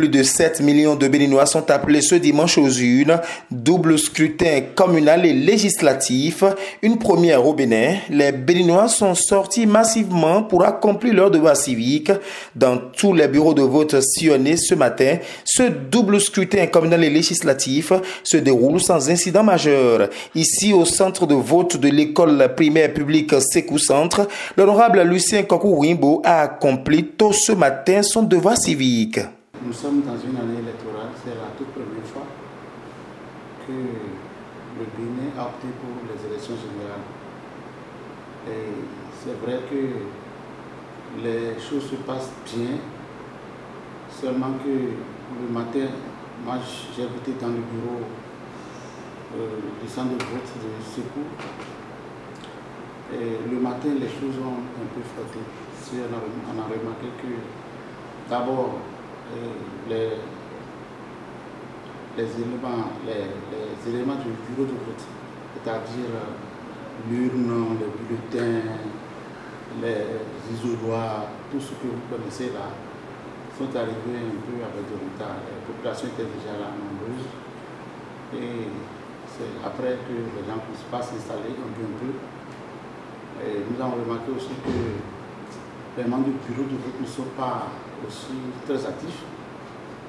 Plus de 7 millions de Béninois sont appelés ce dimanche aux urnes. Double scrutin communal et législatif. Une première au Bénin. Les Béninois sont sortis massivement pour accomplir leur devoir civique. Dans tous les bureaux de vote sillonnés ce matin, ce double scrutin communal et législatif se déroule sans incident majeur. Ici, au centre de vote de l'école primaire publique Sékou Centre, l'honorable Lucien Kokou-Wimbo a accompli tôt ce matin son devoir civique. Nous sommes dans une année électorale, c'est la toute première fois que le Bénin a opté pour les élections générales. Et c'est vrai que les choses se passent bien, seulement que le matin, moi j'ai voté dans le bureau du centre de vote de Sékou. Et le matin, les choses ont un peu frotté. On a remarqué que d'abord, les éléments du bureau de vote, c'est-à-dire l'urne, les bulletins, les isoloirs, tout ce que vous connaissez là, sont arrivés un peu avec du retard. La population était déjà là nombreuse. Et c'est après que les gens ne puissent pas s'installer un peu. Et nous avons remarqué aussi que les membres du bureau de vote ne sont pas aussi très actifs.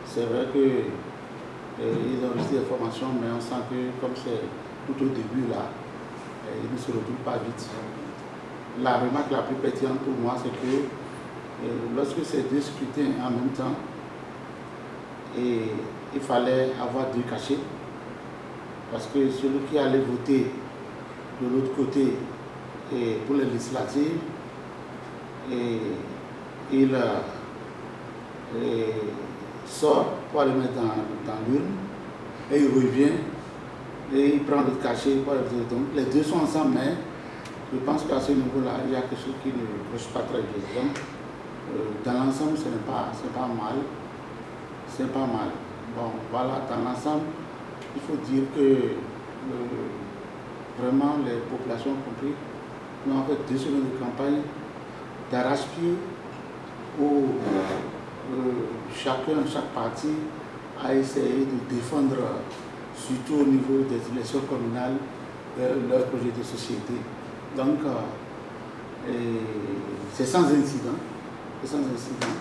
C'est vrai qu'ils ont reçu des formations, mais on sent que comme c'est tout au début là, ils ne se retrouvent pas vite. La remarque la plus pertinente pour moi, c'est que lorsque c'est deux scrutins en même temps, il fallait avoir deux cachets, parce que celui qui allait voter de l'autre côté pour les législatives, il sort pour aller mettre dans l'urne et il revient et il prend le cachet pour aller voter. Donc les deux sont ensemble, mais je pense qu'à ce niveau-là, il y a quelque chose qui ne marche pas très bien. Donc dans l'ensemble, ce n'est pas mal. C'est pas mal. Bon, voilà, dans l'ensemble, il faut dire que vraiment les populations ont compris. Nous avons fait 2 semaines de campagne d'arrache-pied où chaque parti a essayé de défendre, surtout au niveau des élections communales, leur projet de société. Donc, c'est sans incident. C'est sans incident.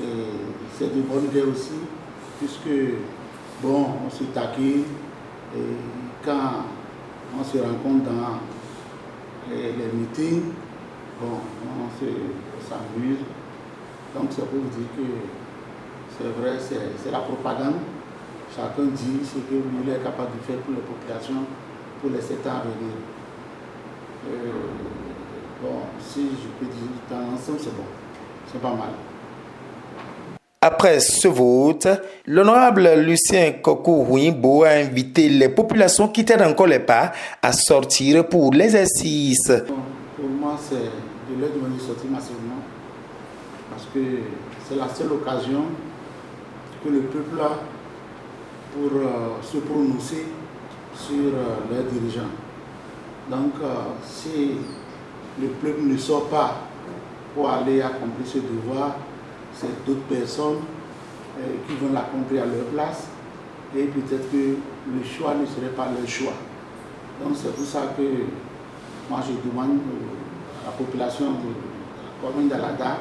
Et c'est de bonne guerre aussi, puisque, bon, on se taquine et quand on se rencontre dans les meetings, bon, on s'amuse. Donc c'est pour vous dire que c'est vrai, c'est la propagande. Chacun dit ce que lui est capable de faire pour les populations pour les 7 ans à venir. Bon, si je peux dire dans l'ensemble, c'est bon. C'est pas mal. Après ce vote, l'honorable Lucien Kokou-Wimbo a invité les populations qui tiennent encore les pas à sortir pour l'exercice. Pour moi, c'est de leur demander de sortir massivement parce que c'est la seule occasion que le peuple a pour se prononcer sur leurs dirigeants. Donc, si le peuple ne sort pas pour aller accomplir ce devoir, c'est d'autres personnes qui vont l'accomplir à leur place et peut-être que le choix ne serait pas leur choix. Donc c'est pour ça que moi je demande à la population de la commune d'Alada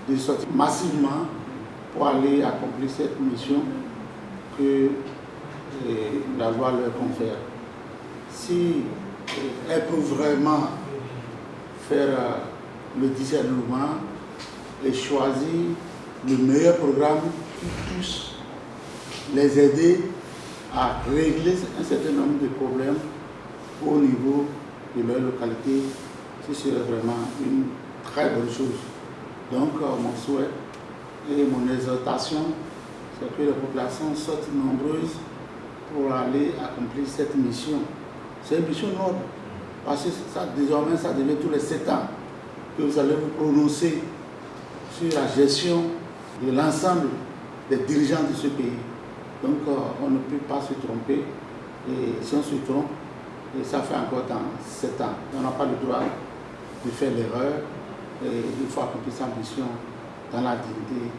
de sortir massivement pour aller accomplir cette mission que la loi leur confère. Si elles peuvent vraiment faire le discernement et choisir le meilleur programme qui puisse les aider à régler un certain nombre de problèmes au niveau de leur localité, ce serait vraiment une très bonne chose. Donc mon souhait et mon exhortation, c'est que les populations sortent nombreuses pour aller accomplir cette mission. C'est une mission noble, parce que désormais ça devient tous les 7 ans que vous allez vous prononcer sur la gestion de l'ensemble des dirigeants de ce pays. Donc on ne peut pas se tromper. Et si on se trompe, et ça fait encore dans 7 ans. On n'a pas le droit de faire l'erreur. Et il faut accomplir sa mission dans la dignité